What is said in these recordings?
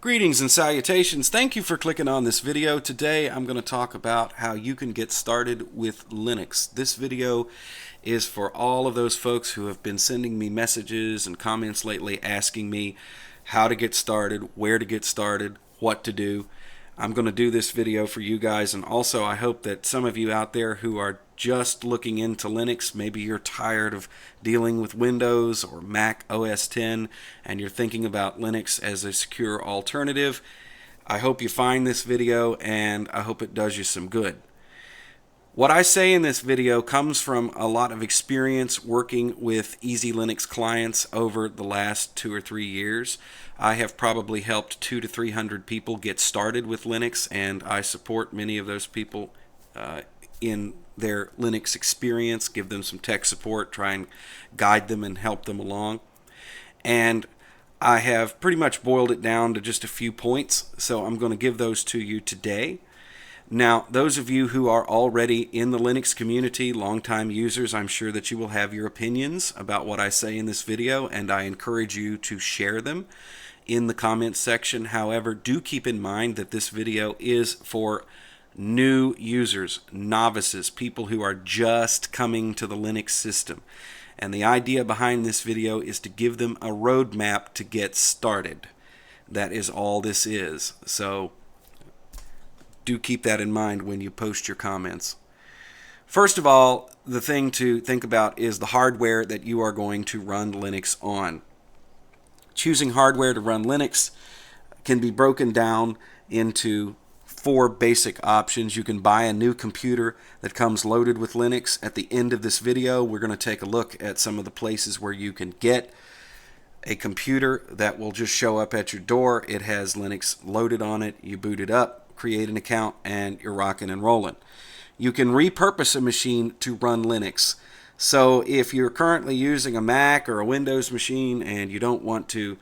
Greetings and salutations. Thank you for clicking on this video. Today I'm going to talk about how you can get started with Linux. This video is for all of those folks who have been sending me messages and comments lately asking me how to get started, where to get started, what to do. I'm going to do this video for you guys, and also I hope that some of you out there who are just looking into Linux, maybe you're tired of dealing with Windows or Mac OS X and you're thinking about Linux as a secure alternative. I hope you find this video and I hope it does you some good. What I say in this video comes from a lot of experience working with Easy Linux clients over the last 2 or 3 years. I have probably helped 200 to 300 people get started with Linux, and I support many of those people in their Linux experience, give them some tech support, try and guide them and help them along. And I have pretty much boiled it down to just a few points, so I'm going to give those to you today. Now, those of you who are already in the Linux community, longtime users, I'm sure that you will have your opinions about what I say in this video, and I encourage you to share them in the comments section. However, do keep in mind that this video is for new users, novices, people who are just coming to the Linux system. And the idea behind this video is to give them a roadmap to get started. That is all this is. So do keep that in mind when you post your comments. First of all, the thing to think about is the hardware that you are going to run Linux on. Choosing hardware to run Linux can be broken down into 4 basic options. You can buy a new computer that comes loaded with Linux. At the end of this video, we're going to take a look at some of the places where you can get a computer that will just show up at your door. It has Linux loaded on it. You boot it up, create an account, and you're rocking and rolling. You can repurpose a machine to run Linux. So if you're currently using a Mac or a Windows machine and you don't want to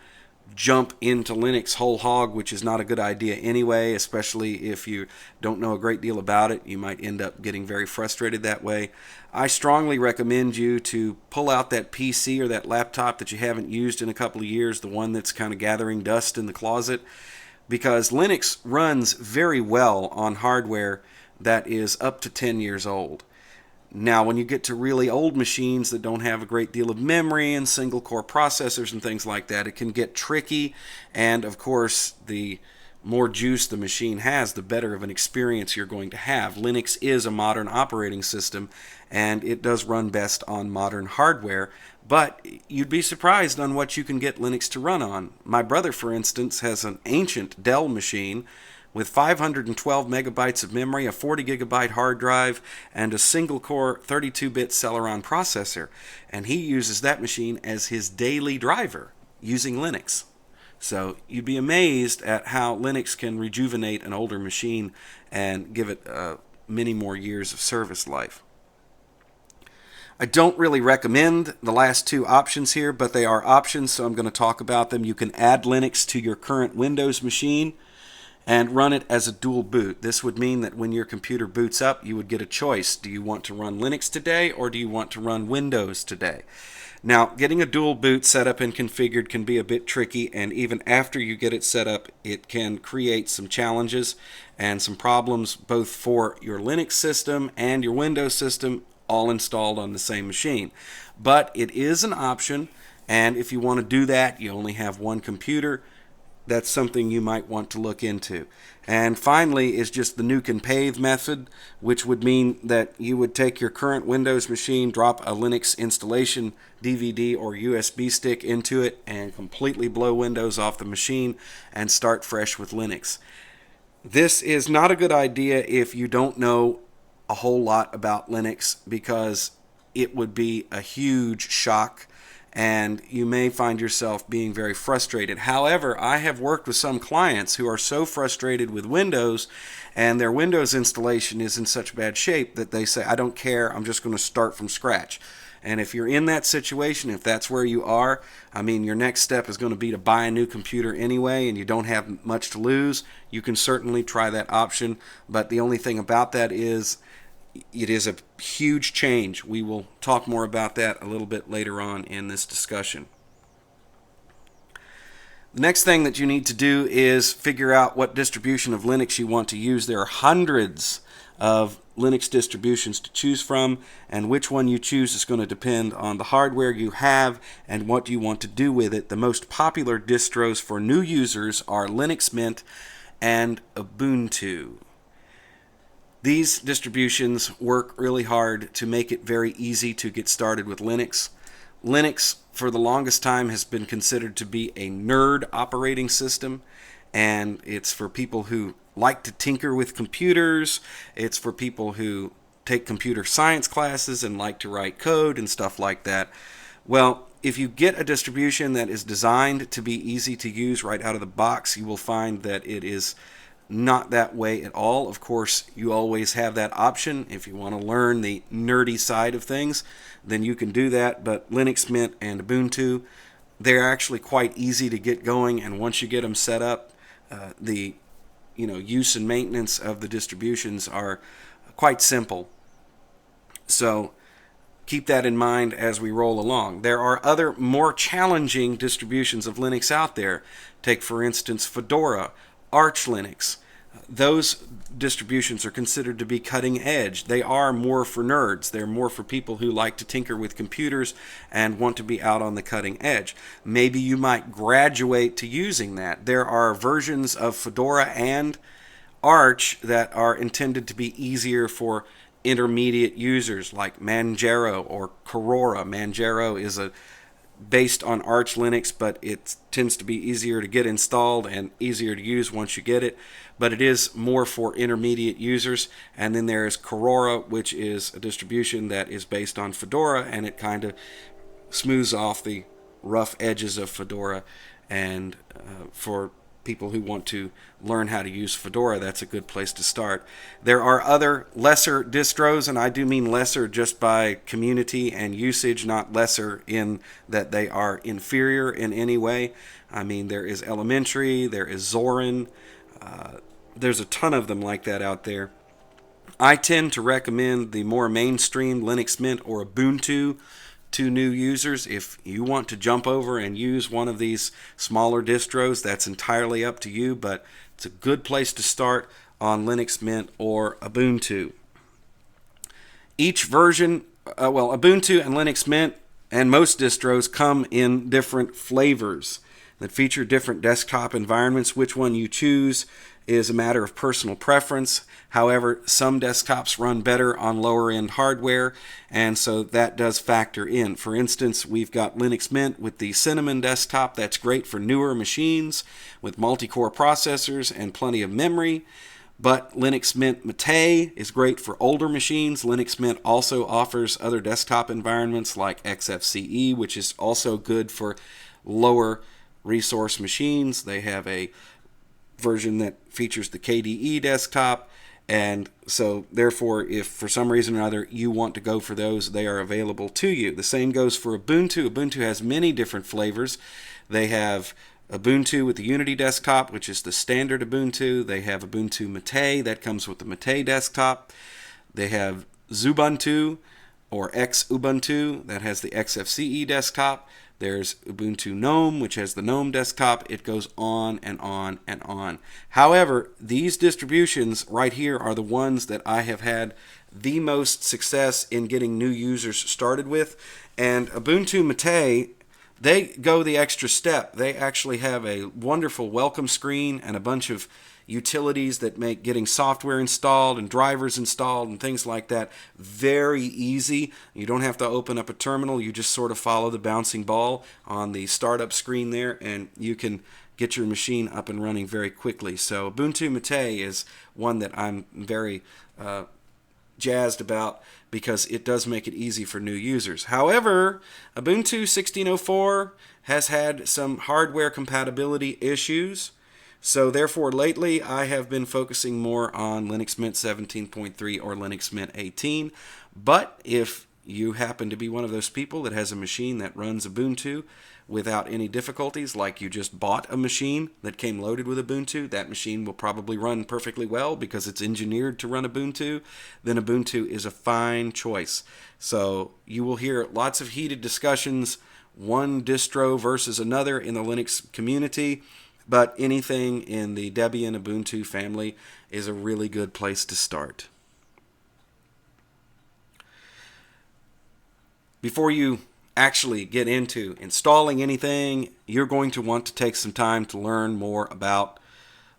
jump into Linux whole hog, which is not a good idea anyway, especially if you don't know a great deal about it, you might end up getting very frustrated that way. I strongly recommend you to pull out that PC or that laptop that you haven't used in a couple of years, the one that's kind of gathering dust in the closet, because Linux runs very well on hardware that is up to 10 years old. Now, when you get to really old machines that don't have a great deal of memory and single core processors and things like that, it can get tricky. And of course, the more juice the machine has, the better of an experience you're going to have. Linux is a modern operating system, and it does run best on modern hardware. But you'd be surprised on what you can get Linux to run on. My brother, for instance, has an ancient Dell machine with 512 megabytes of memory, a 40 gigabyte hard drive, and a single-core 32-bit Celeron processor. And he uses that machine as his daily driver using Linux. So you'd be amazed at how Linux can rejuvenate an older machine and give it many more years of service life. I don't really recommend the last 2 options here, but they are options, so I'm going to talk about them. You can add Linux to your current Windows machine and run it as a dual boot. This would mean that when your computer boots up, you would get a choice. Do you want to run Linux today, or do you want to run Windows today? Now, getting a dual boot set up and configured can be a bit tricky, and even after you get it set up, it can create some challenges and some problems both for your Linux system and your Windows system, all installed on the same machine. But it is an option, and if you want to do that, you only have one computer. That's something you might want to look into. And finally is just the Nuke and Pave method, which would mean that you would take your current Windows machine, drop a Linux installation DVD or USB stick into it, and completely blow Windows off the machine and start fresh with Linux. This is not a good idea if you don't know a whole lot about Linux, because it would be a huge shock and you may find yourself being very frustrated. However, I have worked with some clients who are so frustrated with Windows and their Windows installation is in such bad shape that they say, I don't care, I'm just going to start from scratch. And if you're in that situation, if that's where you are, I mean, your next step is going to be to buy a new computer anyway, and you don't have much to lose. You can certainly try that option, but the only thing about that is it is a huge change. We will talk more about that a little bit later on in this discussion. The next thing that you need to do is figure out what distribution of Linux you want to use. There are hundreds of Linux distributions to choose from, and which one you choose is going to depend on the hardware you have and what you want to do with it. The most popular distros for new users are Linux Mint and Ubuntu. These distributions work really hard to make it very easy to get started with Linux. Linux, for the longest time, has been considered to be a nerd operating system, and it's for people who like to tinker with computers. It's for people who take computer science classes and like to write code and stuff like that. Well, if you get a distribution that is designed to be easy to use right out of the box, you will find that it is not that way at all. Of course, you always have that option. If you want to learn the nerdy side of things, then you can do that. But Linux Mint and Ubuntu, they're actually quite easy to get going, and once you get them set up, the use and maintenance of the distributions are quite simple. So keep that in mind as we roll along. There are other more challenging distributions of Linux out there. Take, for instance, Fedora, Arch Linux. Those distributions are considered to be cutting edge. They are more for nerds. They're more for people who like to tinker with computers and want to be out on the cutting edge. Maybe you might graduate to using that. There are versions of Fedora and Arch that are intended to be easier for intermediate users, like Manjaro or Corora. Manjaro is based on Arch Linux, but it tends to be easier to get installed and easier to use once you get it. But it is more for intermediate users. And then there is Corora, which is a distribution that is based on Fedora, and it kind of smooths off the rough edges of Fedora. And for people who want to learn how to use Fedora, that's a good place to start. There are other lesser distros, and I do mean lesser just by community and usage, not lesser in that they are inferior in any way. I mean, there is Elementary, there is Zorin, there's a ton of them like that out there. I tend to recommend the more mainstream Linux Mint or Ubuntu to new users. If you want to jump over and use one of these smaller distros, that's entirely up to you, but it's a good place to start on Linux Mint or Ubuntu. Each version, Ubuntu and Linux Mint and most distros come in different flavors that feature different desktop environments. Which one you choose is a matter of personal preference. However, some desktops run better on lower end hardware, and so that does factor in. For instance, we've got Linux Mint with the Cinnamon desktop. That's great for newer machines with multi-core processors and plenty of memory. But Linux Mint Mate is great for older machines. Linux Mint also offers other desktop environments like XFCE, which is also good for lower resource machines. They have a version that features the KDE desktop, and so therefore if for some reason or other you want to go for those, they are available to you. The same goes for Ubuntu. Ubuntu has many different flavors. They have Ubuntu with the Unity desktop, which is the standard Ubuntu. They have Ubuntu Mate, that comes with the Mate desktop. They have Xubuntu or Xubuntu, that has the XFCE desktop. There's Ubuntu GNOME, which has the GNOME desktop. It goes on and on and on. However, these distributions right here are the ones that I have had the most success in getting new users started with. And Ubuntu Mate, they go the extra step. They actually have a wonderful welcome screen and a bunch of utilities that make getting software installed and drivers installed and things like that very easy. You don't have to open up a terminal. You just sort of follow the bouncing ball on the startup screen there, and you can get your machine up and running very quickly. So Ubuntu Mate is one that I'm very jazzed about because it does make it easy for new users. However, Ubuntu 16.04 has had some hardware compatibility issues. So therefore, lately I have been focusing more on Linux Mint 17.3 or Linux Mint 18. But if you happen to be one of those people that has a machine that runs Ubuntu without any difficulties, like you just bought a machine that came loaded with Ubuntu, that machine will probably run perfectly well because it's engineered to run Ubuntu, then Ubuntu is a fine choice. So you will hear lots of heated discussions one distro versus another in the Linux community, but anything in the Debian Ubuntu family is a really good place to start. Before you actually get into installing anything, you're going to want to take some time to learn more about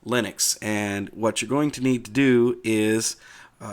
Linux. And what you're going to need to do is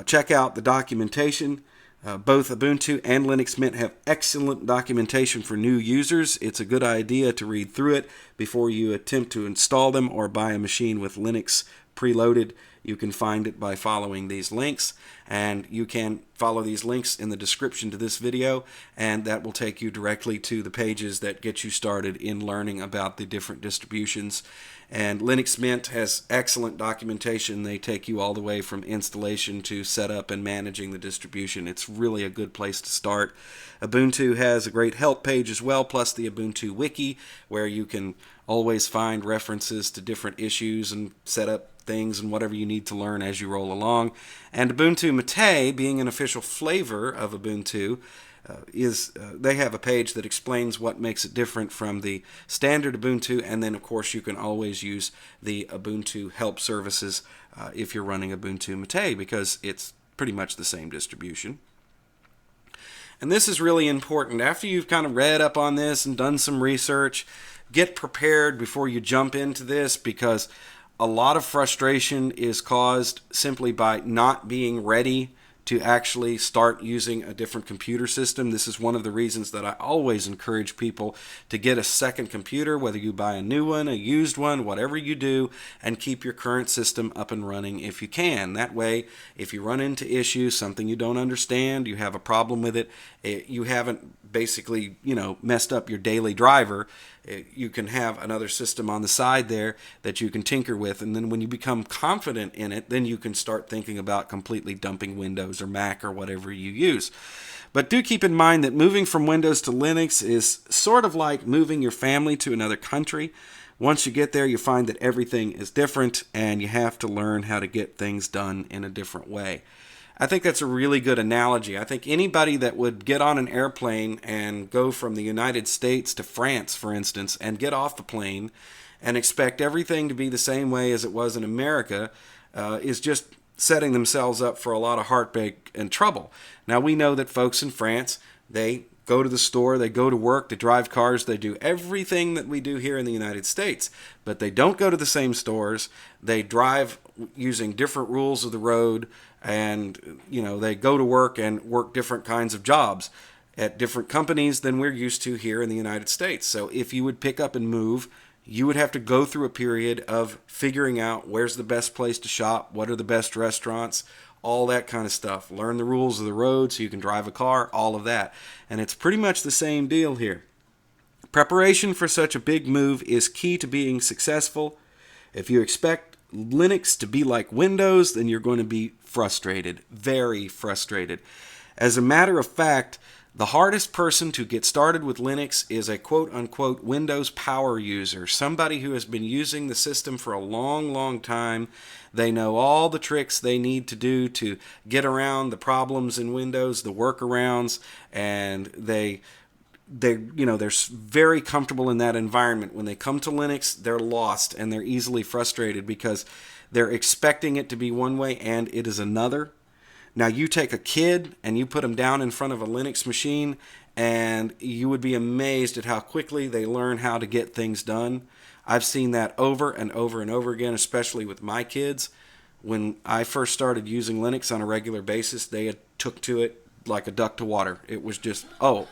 check out the documentation. Both Ubuntu and Linux Mint have excellent documentation for new users. It's a good idea to read through it before you attempt to install them or buy a machine with Linux preloaded. You can find it by following these links, and you can follow these links in the description to this video, and that will take you directly to the pages that get you started in learning about the different distributions. And Linux Mint has excellent documentation. They take you all the way from installation to setup and managing the distribution. It's really a good place to start. Ubuntu has a great help page as well, plus the Ubuntu Wiki, where you can always find references to different issues and set up things and whatever you need to learn as you roll along. And Ubuntu Mate, being an official flavor of Ubuntu, they have a page that explains what makes it different from the standard Ubuntu, and then of course you can always use the Ubuntu help services if you're running Ubuntu Mate, because it's pretty much the same distribution. And this is really important. After you've kind of read up on this and done some research, get prepared before you jump into this, because a lot of frustration is caused simply by not being ready to actually start using a different computer system. This is one of the reasons that I always encourage people to get a second computer, whether you buy a new one, a used one, whatever you do, and keep your current system up and running if you can. That way, if you run into issues, something you don't understand, you have a problem with it, you haven't basically, messed up your daily driver, you can have another system on the side there that you can tinker with, and then when you become confident in it, then you can start thinking about completely dumping Windows or Mac or whatever you use. But do keep in mind that moving from Windows to Linux is sort of like moving your family to another country. Once you get there, you find that everything is different, and you have to learn how to get things done in a different way. I think that's a really good analogy. I think anybody that would get on an airplane and go from the United States to France, for instance, and get off the plane and expect everything to be the same way as it was in America is just setting themselves up for a lot of heartbreak and trouble. Now, we know that folks in France, they go to the store, they go to work, they drive cars, they do everything that we do here in the United States, but they don't go to the same stores. They drive using different rules of the road, and they go to work and work different kinds of jobs at different companies than we're used to here in the United States. So if you would pick up and move, you would have to go through a period of figuring out where's the best place to shop, what are the best restaurants, all that kind of stuff. Learn the rules of the road so you can drive a car, all of that. And it's pretty much the same deal here. Preparation for such a big move is key to being successful. If you expect Linux to be like Windows, then you're going to be frustrated, very frustrated. As a matter of fact, the hardest person to get started with Linux is a quote-unquote Windows power user, somebody who has been using the system for a long, long time. They know all the tricks they need to do to get around the problems in Windows, the workarounds, and they're very comfortable in that environment. When they come to Linux, they're lost and they're easily frustrated because they're expecting it to be one way and it is another. Now, you take a kid and you put them down in front of a Linux machine, and you would be amazed at how quickly they learn how to get things done. I've seen that over and over and over again, especially with my kids. When I first started using Linux on a regular basis, they took to it like a duck to water. It was just,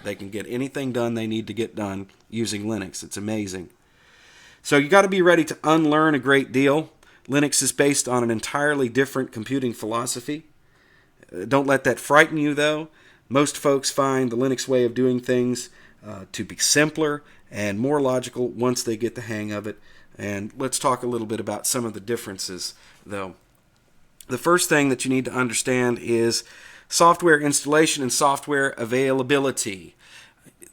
they can get anything done they need to get done using Linux. It's amazing. So you got to be ready to unlearn a great deal. Linux is based on an entirely different computing philosophy. Don't let that frighten you, though. Most folks find the Linux way of doing things to be simpler and more logical once they get the hang of it. And let's talk a little bit about some of the differences, though. The first thing that you need to understand is software installation and software availability.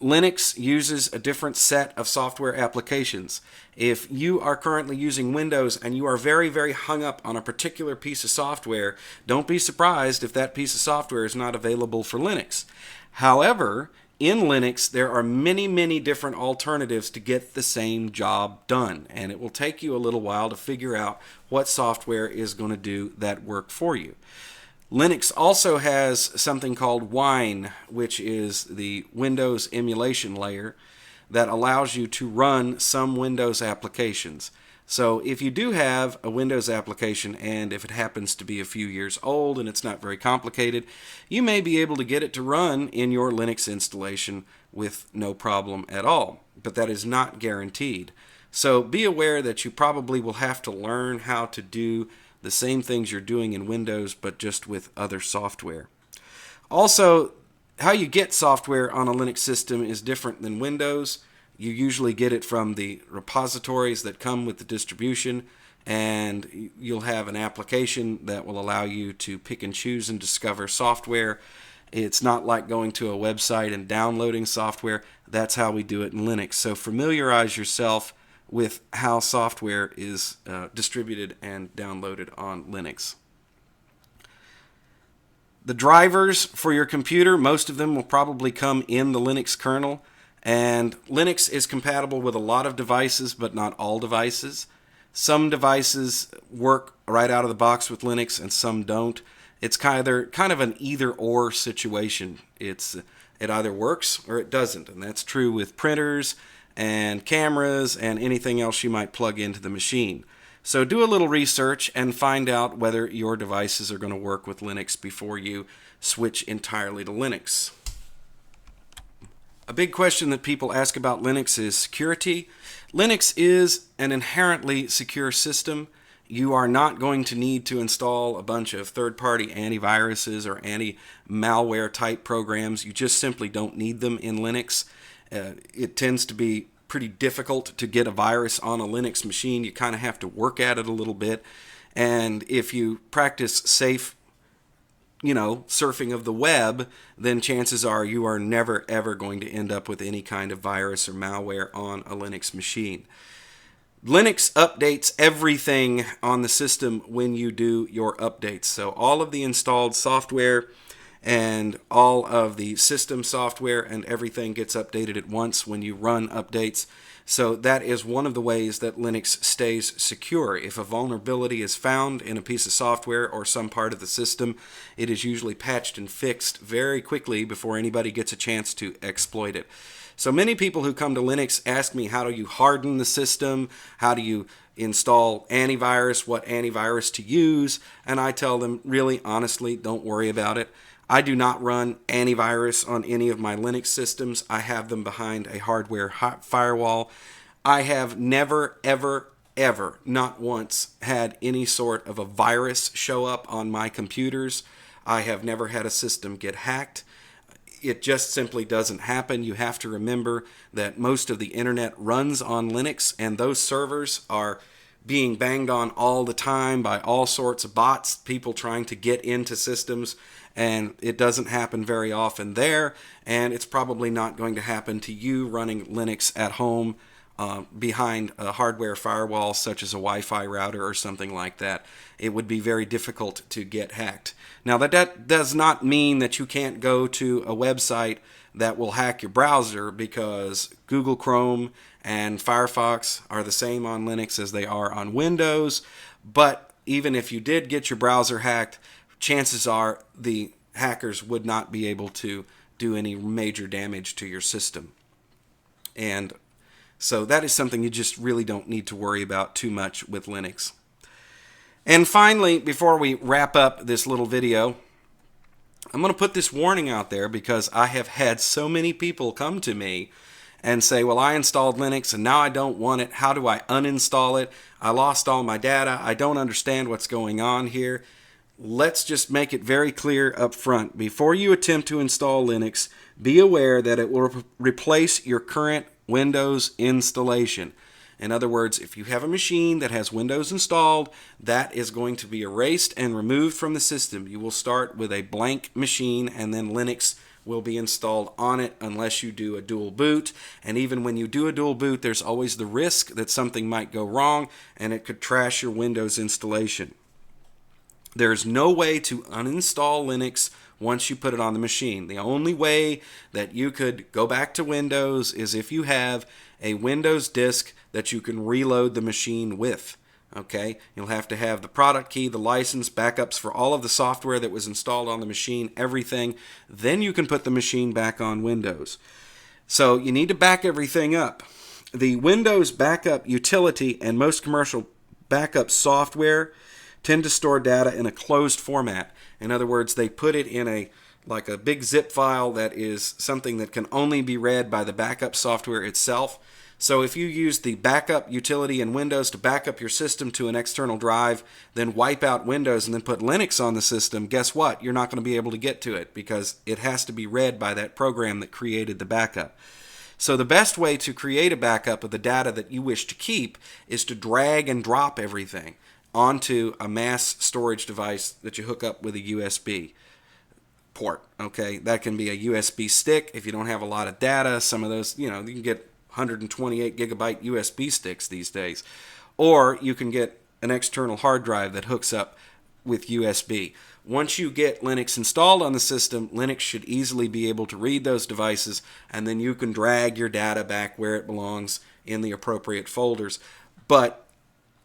Linux uses a different set of software applications. If you are currently using Windows and you are very, very hung up on a particular piece of software, don't be surprised if that piece of software is not available for Linux. However, in Linux, there are many, many different alternatives to get the same job done, and it will take you a little while to figure out what software is going to do that work for you. Linux also has something called Wine, which is the Windows emulation layer that allows you to run some Windows applications. So if you do have a Windows application, and if it happens to be a few years old and it's not very complicated, you may be able to get it to run in your Linux installation with no problem at all. But that is not guaranteed. So be aware that you probably will have to learn how to do the same things you're doing in Windows, but just with other software. Also, how you get software on a Linux system is different than Windows. You usually get it from the repositories that come with the distribution, and you'll have an application that will allow you to pick and choose and discover software. It's not like going to a website and downloading software. That's how we do it in Linux. So familiarize yourself with how software is distributed and downloaded on Linux. The drivers for your computer, most of them will probably come in the Linux kernel. And Linux is compatible with a lot of devices, but not all devices. Some devices work right out of the box with Linux, and some don't. It's kind of an either-or situation. It either works or it doesn't, and that's true with printers and cameras and anything else you might plug into the machine. So do a little research and find out whether your devices are going to work with Linux before you switch entirely to Linux. A big question that people ask about Linux is security. Linux is an inherently secure system. You are not going to need to install a bunch of third-party antiviruses or anti-malware type programs. You just simply don't need them in Linux. It tends to be pretty difficult to get a virus on a Linux machine. You kind of have to work at it a little bit. And if you practice safe surfing of the web, then chances are you are never ever going to end up with any kind of virus or malware on a Linux machine. Linux updates everything on the system when you do your updates. So all of the installed software and all of the system software and everything gets updated at once when you run updates. So that is one of the ways that Linux stays secure. If a vulnerability is found in a piece of software or some part of the system, it is usually patched and fixed very quickly before anybody gets a chance to exploit it. So many people who come to Linux ask me, how do you harden the system? How do you install antivirus? What antivirus to use? And I tell them, really, honestly, don't worry about it. I do not run antivirus on any of my Linux systems. I have them behind a hardware firewall. I have never, ever, ever, not once, had any sort of a virus show up on my computers. I have never had a system get hacked. It just simply doesn't happen. You have to remember that most of the internet runs on Linux, and those servers are being banged on all the time by all sorts of bots, people trying to get into systems, and it doesn't happen very often there, and it's probably not going to happen to you running Linux at home behind a hardware firewall such as a Wi-Fi router or something like that. It would be very difficult to get hacked. Now that does not mean that you can't go to a website that will hack your browser, because Google Chrome and Firefox are the same on Linux as they are on Windows. But even if you did get your browser hacked, chances are the hackers would not be able to do any major damage to your system. And so that is something you just really don't need to worry about too much with Linux. And finally, before we wrap up this little video, I'm going to put this warning out there, because I have had so many people come to me and say, well, I installed Linux and now I don't want it. How do I uninstall it? I lost all my data. I don't understand what's going on here. Let's just make it very clear up front. Before you attempt to install Linux, be aware that it will replace your current Windows installation. In other words, if you have a machine that has Windows installed, that is going to be erased and removed from the system. You will start with a blank machine, and then Linux will be installed on it unless you do a dual boot. And even when you do a dual boot, there's always the risk that something might go wrong and it could trash your Windows installation. There's no way to uninstall Linux once you put it on the machine. The only way that you could go back to Windows is if you have a Windows disk that you can reload the machine with. Okay, you'll have to have the product key, the license, backups for all of the software that was installed on the machine, everything. Then you can put the machine back on Windows. So you need to back everything up. The Windows backup utility and most commercial backup software tend to store data in a closed format. In other words, they put it in a big zip file that is something that can only be read by the backup software itself. So if you use the backup utility in Windows to back up your system to an external drive, then wipe out Windows and then put Linux on the system, guess what? You're not going to be able to get to it because it has to be read by that program that created the backup. So the best way to create a backup of the data that you wish to keep is to drag and drop everything onto a mass storage device that you hook up with a USB port. Okay, that can be a USB stick if you don't have a lot of data. Some of those, you can get 128 gigabyte USB sticks these days. Or you can get an external hard drive that hooks up with USB. Once you get Linux installed on the system, Linux should easily be able to read those devices, and then you can drag your data back where it belongs in the appropriate folders. But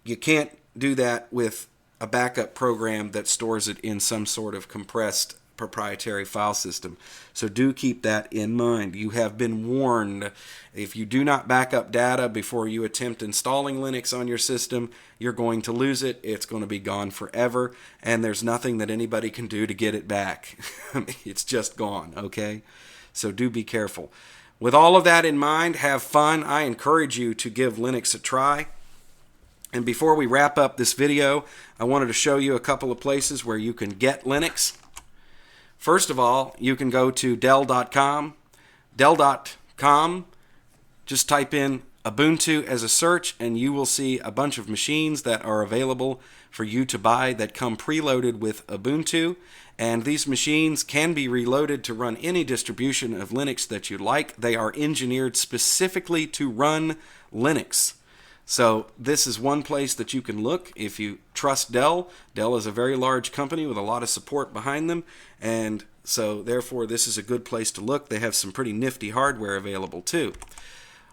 you can't do that with a backup program that stores it in some sort of compressed proprietary file system. So do keep that in mind. You have been warned. If you do not back up data before you attempt installing Linux on your system, you're going to lose it. It's going to be gone forever, and there's nothing that anybody can do to get it back. It's just gone, okay? So do be careful. With all of that in mind, have fun. I encourage you to give Linux a try. And before we wrap up this video, I wanted to show you a couple of places where you can get Linux. First of all, you can go to Dell.com. Dell.com, just type in Ubuntu as a search, and you will see a bunch of machines that are available for you to buy that come preloaded with Ubuntu. And these machines can be reloaded to run any distribution of Linux that you like. They are engineered specifically to run Linux. So this is one place that you can look if you trust Dell. Dell is a very large company with a lot of support behind them, and so therefore this is a good place to look. They have some pretty nifty hardware available too.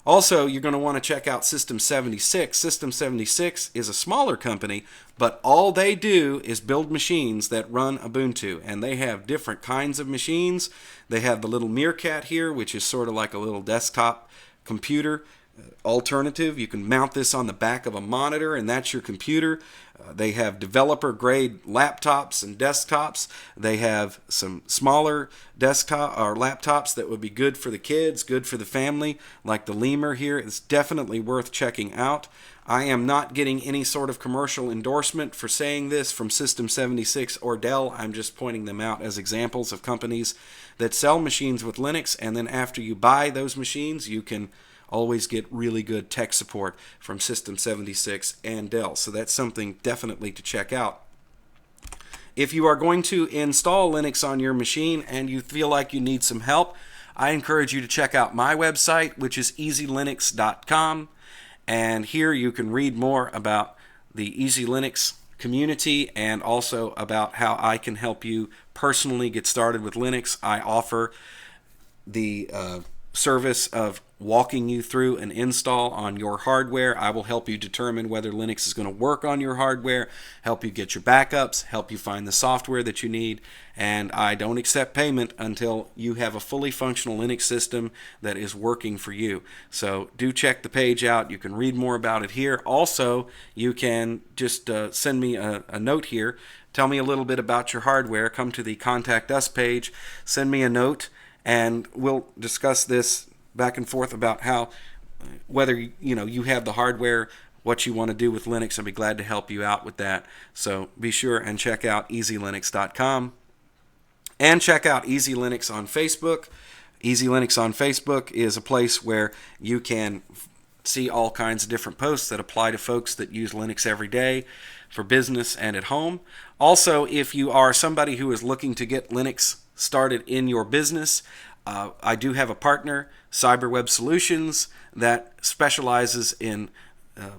Also, you're going to want to check out System 76. System 76 is a smaller company, but all they do is build machines that run Ubuntu, and they have different kinds of machines. They have the little Meerkat here, which is sort of like a little desktop computer alternative. You can mount this on the back of a monitor, and that's your computer. They have developer grade laptops and desktops. They have some smaller desktop or laptops that would be good for the kids, good for the family, like the Lemur here. It's definitely worth checking out. I am not getting any sort of commercial endorsement for saying this from System 76 or Dell. I'm just pointing them out as examples of companies that sell machines with Linux, and then after you buy those machines, you can always get really good tech support from System 76 and Dell. So that's something definitely to check out. If you are going to install Linux on your machine and you feel like you need some help, I encourage you to check out my website, which is easylinux.com. And here you can read more about the Easy Linux community and also about how I can help you personally get started with Linux. I offer the service of walking you through an install on your hardware. I will help you determine whether Linux is going to work on your hardware, help you get your backups, help you find the software that you need, and I don't accept payment until you have a fully functional Linux system that is working for you. So do check the page out. You can read more about it here. Also, you can just send me a note here. Tell me a little bit about your hardware. Come to the Contact Us page, send me a note, and we'll discuss this back and forth about how, whether you have the hardware, what you want to do with Linux. I'll be glad to help you out with that. So be sure and check out easylinux.com and check out Easy Linux on Facebook. Easy Linux on Facebook is a place where you can see all kinds of different posts that apply to folks that use Linux every day for business and at home. Also, if you are somebody who is looking to get Linux started in your business, I do have a partner, CyberWeb Solutions, that specializes in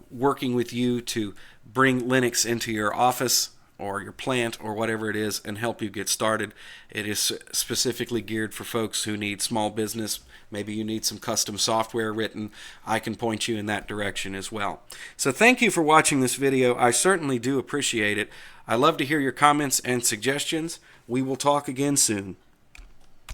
working with you to bring Linux into your office or your plant or whatever it is and help you get started. It is specifically geared for folks who need small business. Maybe you need some custom software written. I can point you in that direction as well. So thank you for watching this video. I certainly do appreciate it. I love to hear your comments and suggestions. We will talk again soon.